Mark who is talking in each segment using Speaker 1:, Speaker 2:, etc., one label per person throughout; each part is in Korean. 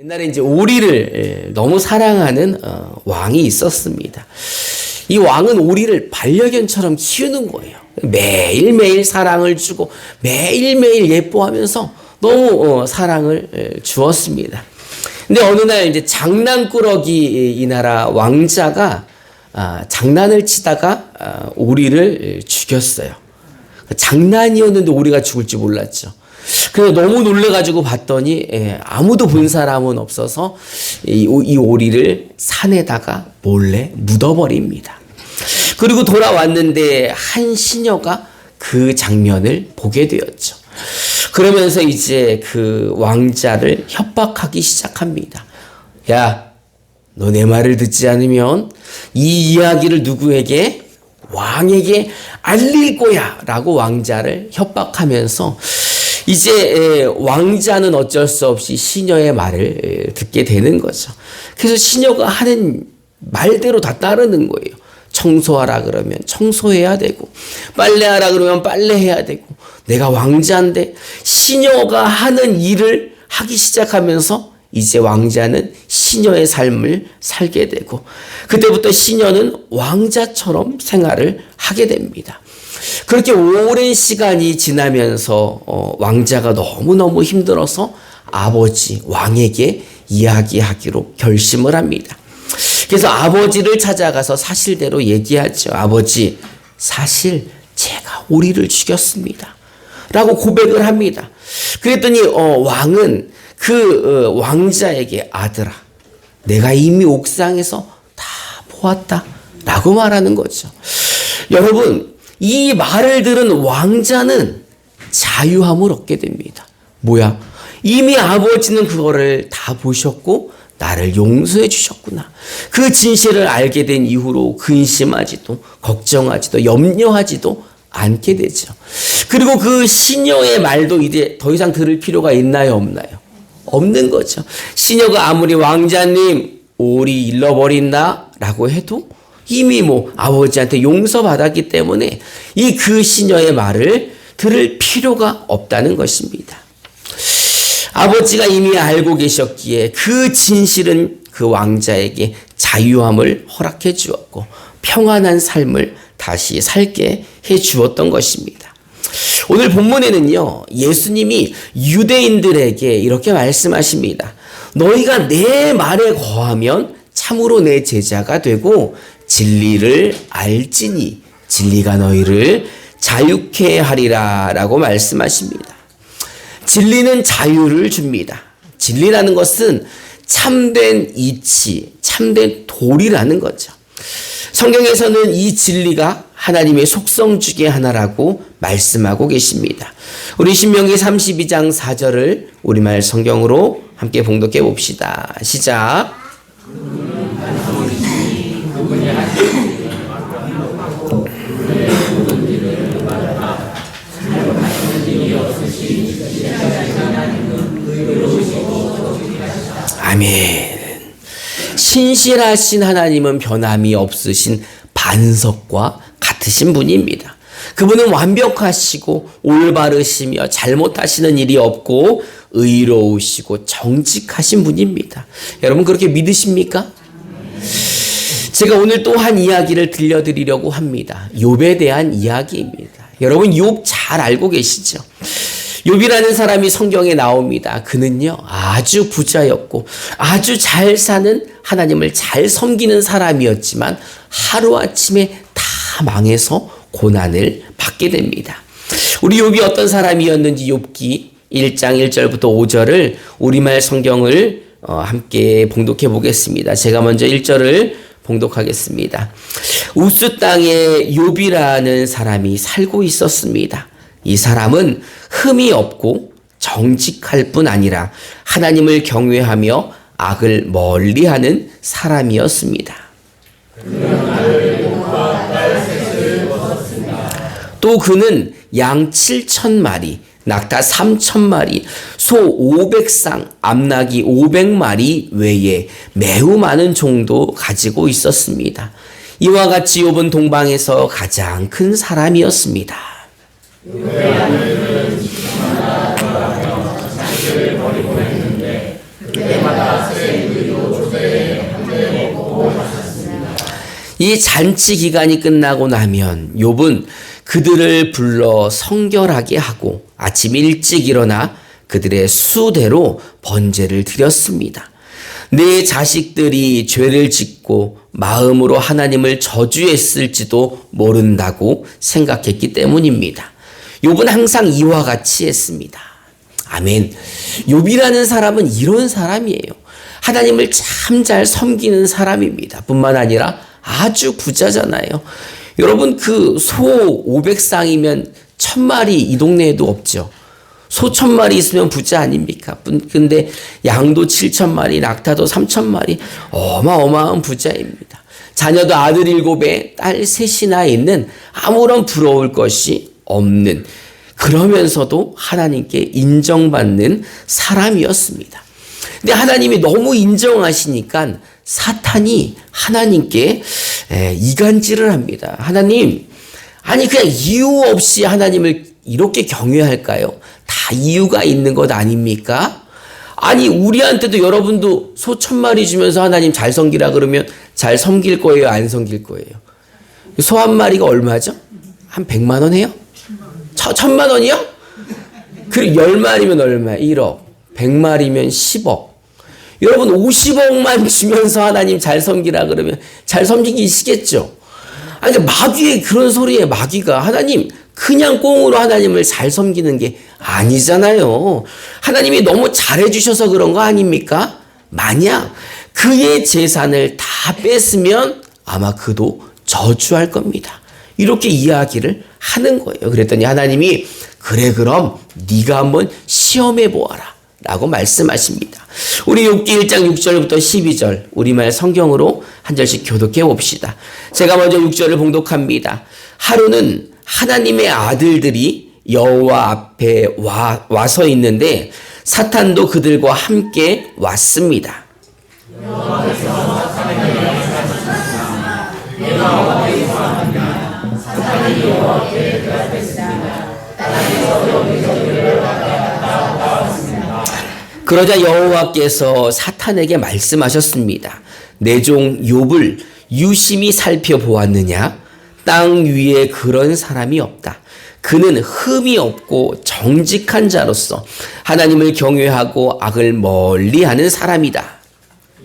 Speaker 1: 옛날에 이제 오리를 너무 사랑하는 왕이 있었습니다. 이 왕은 오리를 반려견처럼 키우는 거예요. 매일매일 사랑을 주고 매일매일 예뻐하면서 너무 사랑을 주었습니다. 근데 어느 날 이제 장난꾸러기 이 나라 왕자가 장난을 치다가 오리를 죽였어요. 장난이었는데 오리가 죽을 줄 몰랐죠. 그래서 너무 놀래가지고 봤더니 아무도 본 사람은 없어서 이 오리를 산에다가 몰래 묻어버립니다. 그리고 돌아왔는데 한 시녀가 그 장면을 보게 되었죠. 그러면서 이제 그 왕자를 협박하기 시작합니다. 야, 너 내 말을 듣지 않으면 이 이야기를 누구에게? 왕에게 알릴 거야 라고 왕자를 협박하면서 이제 왕자는 어쩔 수 없이 시녀의 말을 듣게 되는 거죠. 그래서 시녀가 하는 말대로 다 따르는 거예요. 청소하라 그러면 청소해야 되고, 빨래하라 그러면 빨래해야 되고, 내가 왕자인데 시녀가 하는 일을 하기 시작하면서 이제 왕자는 시녀의 삶을 살게 되고, 그때부터 시녀는 왕자처럼 생활을 하게 됩니다. 그렇게 오랜 시간이 지나면서 왕자가 너무너무 힘들어서 아버지 왕에게 이야기하기로 결심을 합니다. 그래서 아버지를 찾아가서 사실대로 얘기하죠. 아버지, 사실 제가 오리를 죽였습니다 라고 고백을 합니다. 그랬더니 왕은 그 왕자에게 아들아, 내가 이미 옥상에서 다 보았다 라고 말하는 거죠. 여러분, 이 말을 들은 왕자는 자유함을 얻게 됩니다. 뭐야? 이미 아버지는 그거를 다 보셨고 나를 용서해 주셨구나. 그 진실을 알게 된 이후로 근심하지도 걱정하지도 염려하지도 않게 되죠. 그리고 그 시녀의 말도 이제 더 이상 들을 필요가 있나요, 없나요? 없는 거죠. 시녀가 아무리 왕자님 오리 잃어버린다 라고 해도 이미 아버지한테 용서받았기 때문에 이 그 시녀의 말을 들을 필요가 없다는 것입니다. 아버지가 이미 알고 계셨기에 그 진실은 그 왕자에게 자유함을 허락해 주었고 평안한 삶을 다시 살게 해 주었던 것입니다. 오늘 본문에는요, 예수님이 유대인들에게 이렇게 말씀하십니다. 너희가 내 말에 거하면 참으로 내 제자가 되고 진리를 알지니 진리가 너희를 자유케 하리라 라고 말씀하십니다. 진리는 자유를 줍니다. 진리라는 것은 참된 이치, 참된 도리라는 거죠. 성경에서는 이 진리가 하나님의 속성 중에 하나라고 말씀하고 계십니다. 우리 신명기 32장 4절을 우리말 성경으로 함께 봉독해 봅시다. 시작. 아멘. 신실하신 하나님은 변함이 없으신 반석과 같으신 분입니다. 그분은 완벽하시고 올바르시며 잘못하시는 일이 없고 의로우시고 정직하신 분입니다. 여러분 그렇게 믿으십니까? 제가 오늘 또 한 이야기를 들려드리려고 합니다. 욥에 대한 이야기입니다. 여러분 욥 잘 알고 계시죠? 욥이라는 사람이 성경에 나옵니다. 그는요 아주 부자였고 아주 잘 사는 하나님을 잘 섬기는 사람이었지만 하루아침에 다 망해서 고난을 받게 됩니다. 우리 욥이 어떤 사람이었는지 욥기 1장 1절부터 5절을 우리말 성경을 함께 봉독해 보겠습니다. 제가 먼저 1절을 봉독하겠습니다. 우스 땅에 욥이라는 사람이 살고 있었습니다. 이 사람은 흠이 없고 정직할 뿐 아니라 하나님을 경외하며 악을 멀리하는 사람이었습니다. 또 그는 양 7,000마리, 낙타 3,000마리, 소 500쌍, 암나귀 500마리 외에 매우 많은 종도 가지고 있었습니다. 이와 같이 욥은 동방에서 가장 큰 사람이었습니다. 자기를 버리고 했는데 그때마다 이 잔치 기간이 끝나고 나면 욥은 그들을 불러 성결하게 하고 아침 일찍 일어나 그들의 수대로 번제를 드렸습니다. 내 자식들이 죄를 짓고 마음으로 하나님을 저주했을지도 모른다고 생각했기 때문입니다. 욥은 항상 이와 같이 했습니다. 아멘. 욥이라는 사람은 이런 사람이에요. 하나님을 참 잘 섬기는 사람입니다. 뿐만 아니라 아주 부자잖아요. 여러분, 그 소 500쌍이면 1000마리 이 동네에도 없죠. 소 1000마리 있으면 부자 아닙니까? 근데 양도 7000마리, 낙타도 3000마리, 어마어마한 부자입니다. 자녀도 아들 7에 딸 3이나 있는 아무런 부러울 것이 없는, 그러면서도 하나님께 인정받는 사람이었습니다. 근데 하나님이 너무 인정하시니까 사탄이 하나님께 이간질을 합니다. 하나님, 아니 그냥 이유 없이 하나님을 이렇게 경외할까요? 다 이유가 있는 것 아닙니까? 아니 우리한테도 여러분도 소 1000마리 주면서 하나님 잘 섬기라 그러면 잘 섬길 거예요? 안 섬길 거예요? 소 한 마리가 얼마죠? 한 100만 원 해요? 1000만 원이요? 그리고 10마리면 얼마? 1억. 100마리면 10억. 여러분 50억만 주면서 하나님 잘 섬기라 그러면 잘 섬기시겠죠? 아니 마귀의 그런 소리에 마귀가 하나님 그냥 꽁으로 하나님을 잘 섬기는 게 아니잖아요. 하나님이 너무 잘해주셔서 그런 거 아닙니까? 만약 그의 재산을 다 뺐으면 아마 그도 저주할 겁니다. 이렇게 이야기를 하는 거예요. 그랬더니 하나님이 그래 그럼 네가 한번 시험해 보아라 라고 말씀하십니다. 우리 욥기 1장 6절부터 12절 우리말 성경으로 한 절씩 교독해 봅시다. 제가 먼저 6절을 봉독합니다. 하루는 하나님의 아들들이 여호와 앞에 와서 있는데 사탄도 그들과 함께 왔습니다. 그러자 여호와께서 사탄에게 말씀하셨습니다. 내 종 욥을 유심히 살펴보았느냐? 땅 위에 그런 사람이 없다. 그는 흠이 없고 정직한 자로서 하나님을 경외하고 악을 멀리하는 사람이다.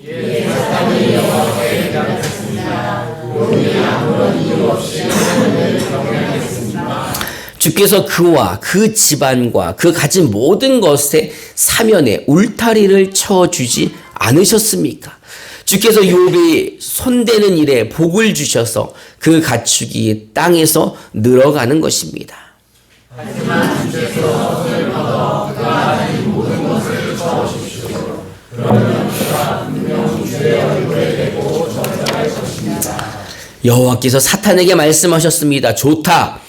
Speaker 1: 사탄이 여호와께 대답했습니다. 욥이 아무런 이유 없이 하나님을 경외하였습니다. 주께서 그와 그 집안과 그 가진 모든 것의 사면에 울타리를 쳐주지 않으셨습니까? 주께서 욥이 손대는 일에 복을 주셔서 그 가축이 땅에서 늘어가는 것입니다. 하지만 주께서 손을 뻗어 그가 가진 모든 것을 쳐주십시오. 그러면 그가 분명 주의 얼굴에 대고 저주할 것입니다. 여호와께서 사탄에게 말씀하셨습니다. 좋다.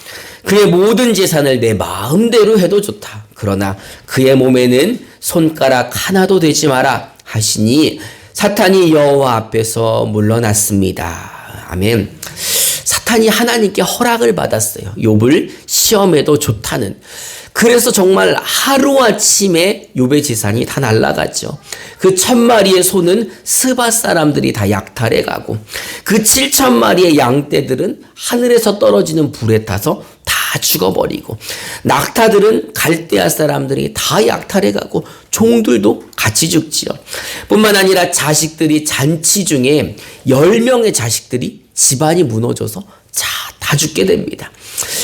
Speaker 1: 그의 모든 재산을 내 마음대로 해도 좋다. 그러나 그의 몸에는 손가락 하나도 대지 마라 하시니 사탄이 여호와 앞에서 물러났습니다. 아멘. 사탄이 하나님께 허락을 받았어요. 욥을 시험해도 좋다는. 그래서 정말 하루아침에 욥의 재산이 다 날아갔죠. 그 1000마리의 소는 스바 사람들이 다 약탈해 가고 그 7000마리의 양떼들은 하늘에서 떨어지는 불에 타서 다 죽어버리고 낙타들은 갈대아 사람들이 다 약탈해 가고 종들도 같이 죽지요. 뿐만 아니라 자식들이 잔치 중에 10명의 자식들이 집안이 무너져서 다 죽게 됩니다.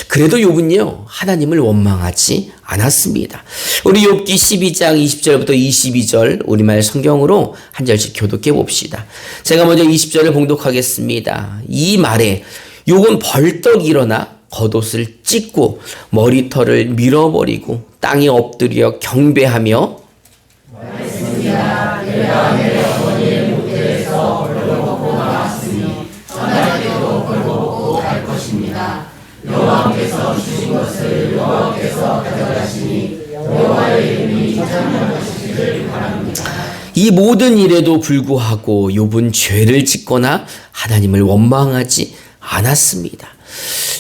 Speaker 1: 그래도 욥은요 하나님을 원망하지 않았습니다. 우리 욥기 12장 20절부터 22절 우리말 성경으로 한 절씩 교독해 봅시다. 제가 먼저 20절을 봉독하겠습니다. 이 말에 욥은 벌떡 일어나 겉옷을 찢고 머리털을 밀어버리고 땅에 엎드려 경배하며 말했습니다. 내가 내 어머니의 모태에서 벌거벗고 나왔으니 하나님께도 벌거벗고 갈 것입니다. 여호와께서 주신 것을 여호와께서 가져가시니 여호와의 이름이 찬양하시기를 바랍니다. 이 모든 일에도 불구하고 욥은 죄를 짓거나 하나님을 원망하지 않았습니다.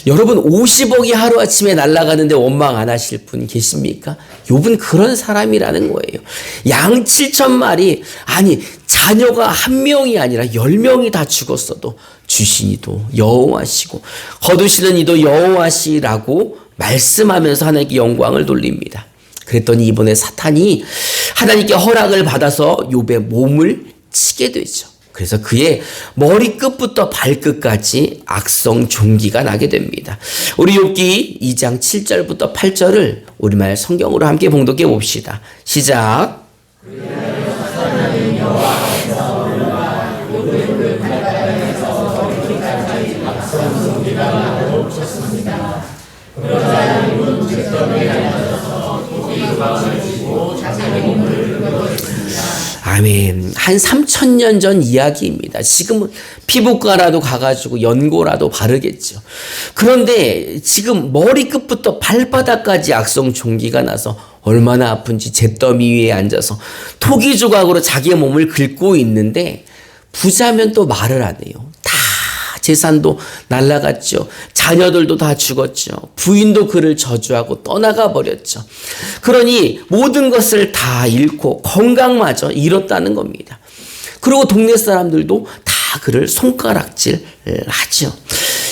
Speaker 1: 여러분 50억이 하루아침에 날아가는데 원망 안 하실 분 계십니까? 욥은 그런 사람이라는 거예요. 양 7,000마리, 아니 자녀가 한 명이 아니라 10명이 다 죽었어도 주신 이도 여호와시고 거두시는 이도 여호와시라고 말씀하면서 하나님께 영광을 돌립니다. 그랬더니 이번에 사탄이 하나님께 허락을 받아서 욥의 몸을 치게 되죠. 그래서 그의 머리끝부터 발끝까지 악성 종기가 나게 됩니다. 우리 욥기 2장 7절부터 8절을 우리말 성경으로 함께 봉독해 봅시다. 시작. 아멘. 한 3,000년 전 이야기입니다. 지금은 피부과라도 가가지고 연고라도 바르겠죠. 그런데 지금 머리끝부터 발바닥까지 악성 종기가 나서 얼마나 아픈지 잿더미 위에 앉아서 토기 조각으로 자기의 몸을 긁고 있는데 부자면 또 말을 안 해요. 다 재산도 날라갔죠. 자녀들도 다 죽었죠. 부인도 그를 저주하고 떠나가 버렸죠. 그러니 모든 것을 다 잃고 건강마저 잃었다는 겁니다. 그리고 동네 사람들도 다 그를 손가락질 하죠.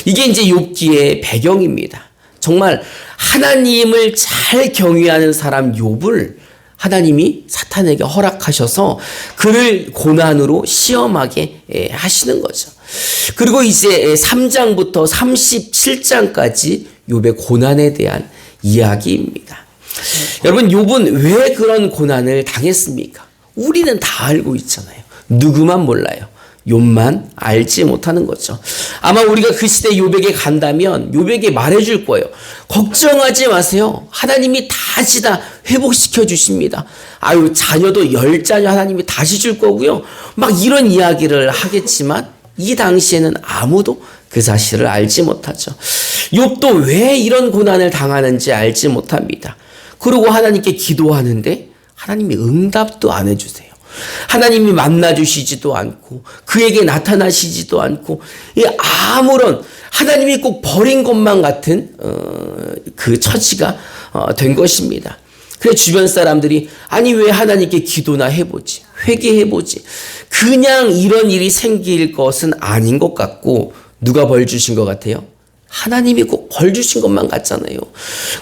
Speaker 1: 이게 이제 욥기의 배경입니다. 정말 하나님을 잘 경외하는 사람 욥을 하나님이 사탄에게 허락하셔서 그를 고난으로 시험하게 하시는 거죠. 그리고 이제 3장부터 37장까지 욥의 고난에 대한 이야기입니다. 여러분 욥은 왜 그런 고난을 당했습니까? 우리는 다 알고 있잖아요. 누구만 몰라요. 욥만 알지 못하는 거죠. 아마 우리가 그 시대 욥에게 간다면 욥에게 말해줄 거예요. 걱정하지 마세요. 하나님이 다시 다 회복시켜 주십니다. 아유 자녀도 10자녀 하나님이 다시 줄 거고요. 막 이런 이야기를 하겠지만 이 당시에는 아무도 그 사실을 알지 못하죠. 욥도 왜 이런 고난을 당하는지 알지 못합니다. 그리고 하나님께 기도하는데 하나님이 응답도 안 해주세요. 하나님이 만나주시지도 않고 그에게 나타나시지도 않고 아무런 하나님이 꼭 버린 것만 같은 그 처지가 된 것입니다. 그래 주변 사람들이 아니 왜 하나님께 기도나 해보지 회개해보지 그냥 이런 일이 생길 것은 아닌 것 같고 누가 벌 주신 것 같아요? 하나님이 꼭 벌 주신 것만 같잖아요.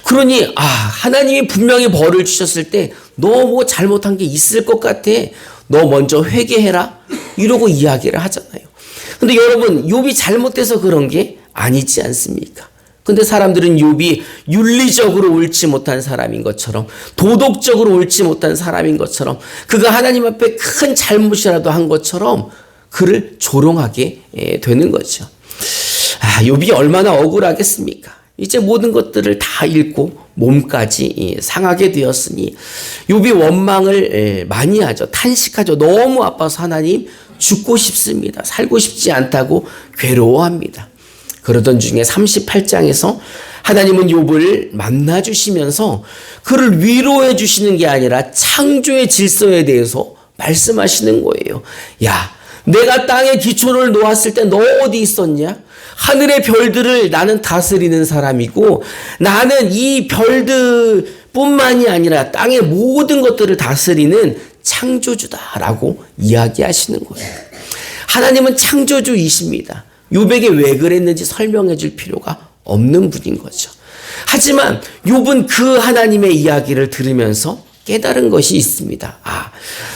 Speaker 1: 그러니 하나님이 분명히 벌을 주셨을 때 너 뭐 잘못한 게 있을 것 같아. 너 먼저 회개해라. 이러고 이야기를 하잖아요. 근데 여러분 욥이 잘못돼서 그런 게 아니지 않습니까? 근데 사람들은 욥이 윤리적으로 옳지 못한 사람인 것처럼 도덕적으로 옳지 못한 사람인 것처럼 그가 하나님 앞에 큰 잘못이라도 한 것처럼 그를 조롱하게 되는 거죠. 욥이 얼마나 억울하겠습니까? 이제 모든 것들을 다 잃고 몸까지 상하게 되었으니 욥이 원망을 많이 하죠. 탄식하죠. 너무 아파서 하나님 죽고 싶습니다. 살고 싶지 않다고 괴로워합니다. 그러던 중에 38장에서 하나님은 욥을 만나주시면서 그를 위로해 주시는 게 아니라 창조의 질서에 대해서 말씀하시는 거예요. 야, 내가 땅에 기초를 놓았을 때 너 어디 있었냐? 하늘의 별들을 나는 다스리는 사람이고 나는 이 별들뿐만이 아니라 땅의 모든 것들을 다스리는 창조주다라고 이야기하시는 거예요. 하나님은 창조주이십니다. 욥에게 왜 그랬는지 설명해 줄 필요가 없는 분인 거죠. 하지만 욥은 그 하나님의 이야기를 들으면서 깨달은 것이 있습니다.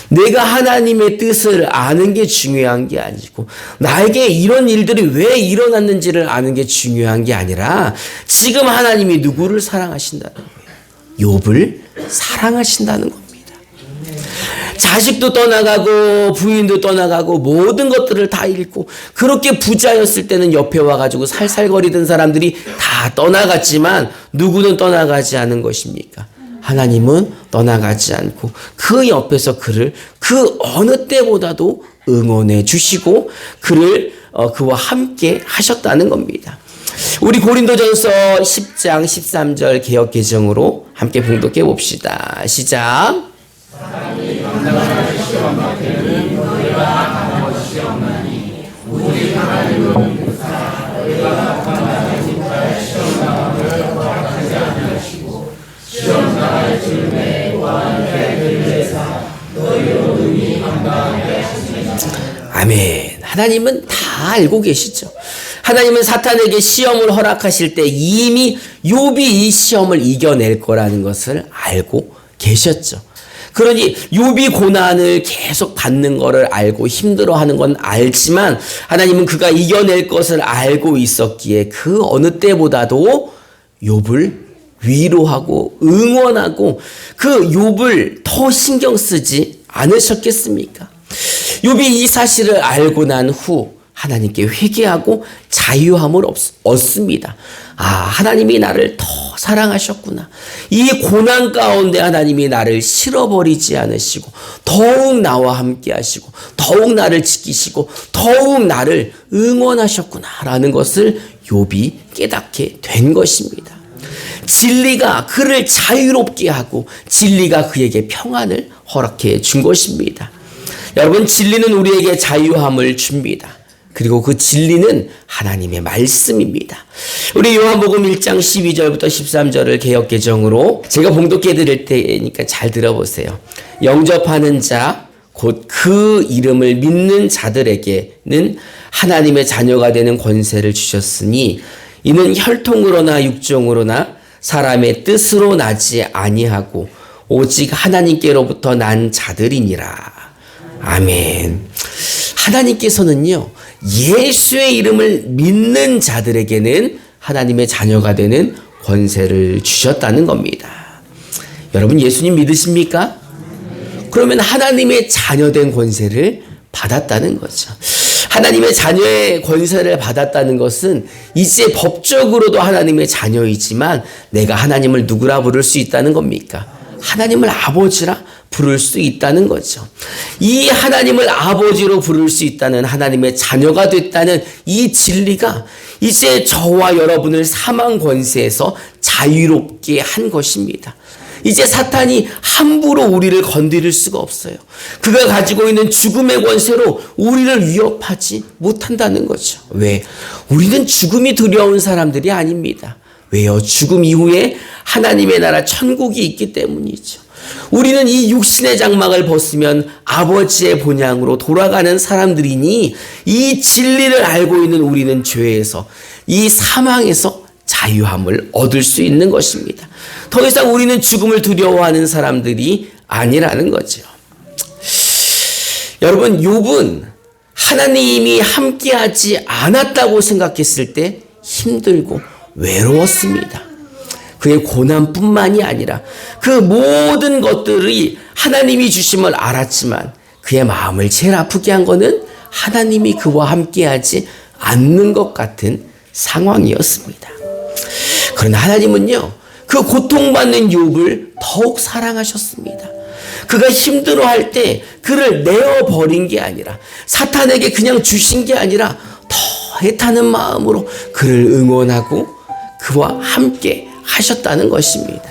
Speaker 1: 내가 하나님의 뜻을 아는 게 중요한 게 아니고 나에게 이런 일들이 왜 일어났는지를 아는 게 중요한 게 아니라 지금 하나님이 누구를 사랑하신다는 거예요. 욥을 사랑하신다는 겁니다. 자식도 떠나가고 부인도 떠나가고 모든 것들을 다 잃고 그렇게 부자였을 때는 옆에 와가지고 살살거리던 사람들이 다 떠나갔지만 누구는 떠나가지 않은 것입니까? 하나님은 떠나가지 않고 그 옆에서 그를 그 어느 때보다도 응원해 주시고 그를 그와 함께 하셨다는 겁니다. 우리 고린도전서 10장 13절 개역 개정으로 함께 봉독해 봅시다. 시작. 아멘. 하나님은 다 알고 계시죠. 하나님은 사탄에게 시험을 허락하실 때 이미 욥이 이 시험을 이겨낼 거라는 것을 알고 계셨죠. 그러니 욥이 고난을 계속 받는 것을 알고 힘들어하는 건 알지만 하나님은 그가 이겨낼 것을 알고 있었기에 그 어느 때보다도 욥을 위로하고 응원하고 그 욥을 더 신경 쓰지 않으셨겠습니까? 욥이 이 사실을 알고 난 후 하나님께 회개하고 자유함을 얻습니다. 아, 하나님이 나를 더 사랑하셨구나. 이 고난 가운데 하나님이 나를 실어버리지 않으시고 더욱 나와 함께 하시고 더욱 나를 지키시고 더욱 나를 응원하셨구나 라는 것을 욥이 깨닫게 된 것입니다. 진리가 그를 자유롭게 하고 진리가 그에게 평안을 허락해 준 것입니다. 여러분, 진리는 우리에게 자유함을 줍니다. 그리고 그 진리는 하나님의 말씀입니다. 우리 요한복음 1장 12절부터 13절을 개역개정으로 제가 봉독해 드릴 테니까 잘 들어보세요. 영접하는 자, 곧 그 이름을 믿는 자들에게는 하나님의 자녀가 되는 권세를 주셨으니 이는 혈통으로나 육종으로나 사람의 뜻으로 나지 아니하고 오직 하나님께로부터 난 자들이니라. 아멘. 하나님께서는요, 예수의 이름을 믿는 자들에게는 하나님의 자녀가 되는 권세를 주셨다는 겁니다. 여러분, 예수님 믿으십니까? 그러면 하나님의 자녀된 권세를 받았다는 거죠. 하나님의 자녀의 권세를 받았다는 것은 이제 법적으로도 하나님의 자녀이지만 내가 하나님을 누구라 부를 수 있다는 겁니까? 하나님을 아버지라 부를 수 있다는 거죠. 이 하나님을 아버지로 부를 수 있다는 하나님의 자녀가 됐다는 이 진리가 이제 저와 여러분을 사망 권세에서 자유롭게 한 것입니다. 이제 사탄이 함부로 우리를 건드릴 수가 없어요. 그가 가지고 있는 죽음의 권세로 우리를 위협하지 못한다는 거죠. 왜? 우리는 죽음이 두려운 사람들이 아닙니다. 왜요? 죽음 이후에 하나님의 나라 천국이 있기 때문이죠. 우리는 이 육신의 장막을 벗으면 아버지의 본향으로 돌아가는 사람들이니 이 진리를 알고 있는 우리는 죄에서, 이 사망에서 자유함을 얻을 수 있는 것입니다. 더 이상 우리는 죽음을 두려워하는 사람들이 아니라는 거죠. 여러분, 욥은 하나님이 함께하지 않았다고 생각했을 때 힘들고 외로웠습니다. 그의 고난뿐만이 아니라 그 모든 것들이 하나님이 주심을 알았지만 그의 마음을 제일 아프게 한 것은 하나님이 그와 함께하지 않는 것 같은 상황이었습니다. 그러나 하나님은요, 그 고통받는 욥을 더욱 사랑하셨습니다. 그가 힘들어할 때 그를 내어버린 게 아니라 사탄에게 그냥 주신 게 아니라 더 애타는 마음으로 그를 응원하고 그와 함께 하셨다는 것입니다.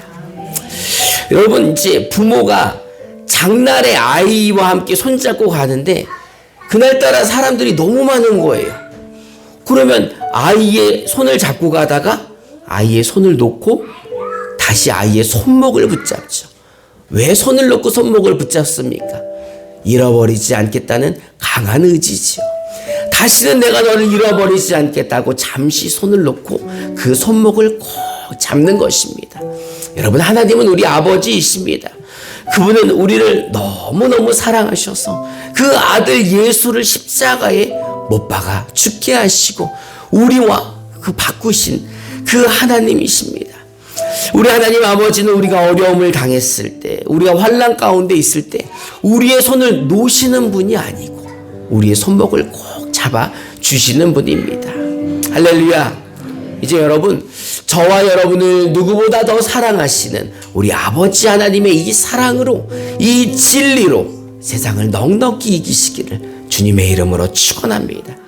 Speaker 1: 여러분, 이제 부모가 장날에 아이와 함께 손잡고 가는데 그날따라 사람들이 너무 많은 거예요. 그러면 아이의 손을 잡고 가다가 아이의 손을 놓고 다시 아이의 손목을 붙잡죠. 왜 손을 놓고 손목을 붙잡습니까? 잃어버리지 않겠다는 강한 의지죠. 다시는 내가 너를 잃어버리지 않겠다고 잠시 손을 놓고 그 손목을 꼭 잡는 것입니다. 여러분, 하나님은 우리 아버지이십니다. 그분은 우리를 너무너무 사랑하셔서 그 아들 예수를 십자가에 못 박아 죽게 하시고 우리와 그 바꾸신 그 하나님이십니다. 우리 하나님 아버지는 우리가 어려움을 당했을 때, 우리가 환난 가운데 있을 때 우리의 손을 놓으시는 분이 아니고 우리의 손목을 꼭 잡아 주시는 분입니다. 할렐루야. 이제 여러분, 저와 여러분을 누구보다 더 사랑하시는 우리 아버지 하나님의 이 사랑으로, 이 진리로 세상을 넉넉히 이기시기를 주님의 이름으로 축원합니다.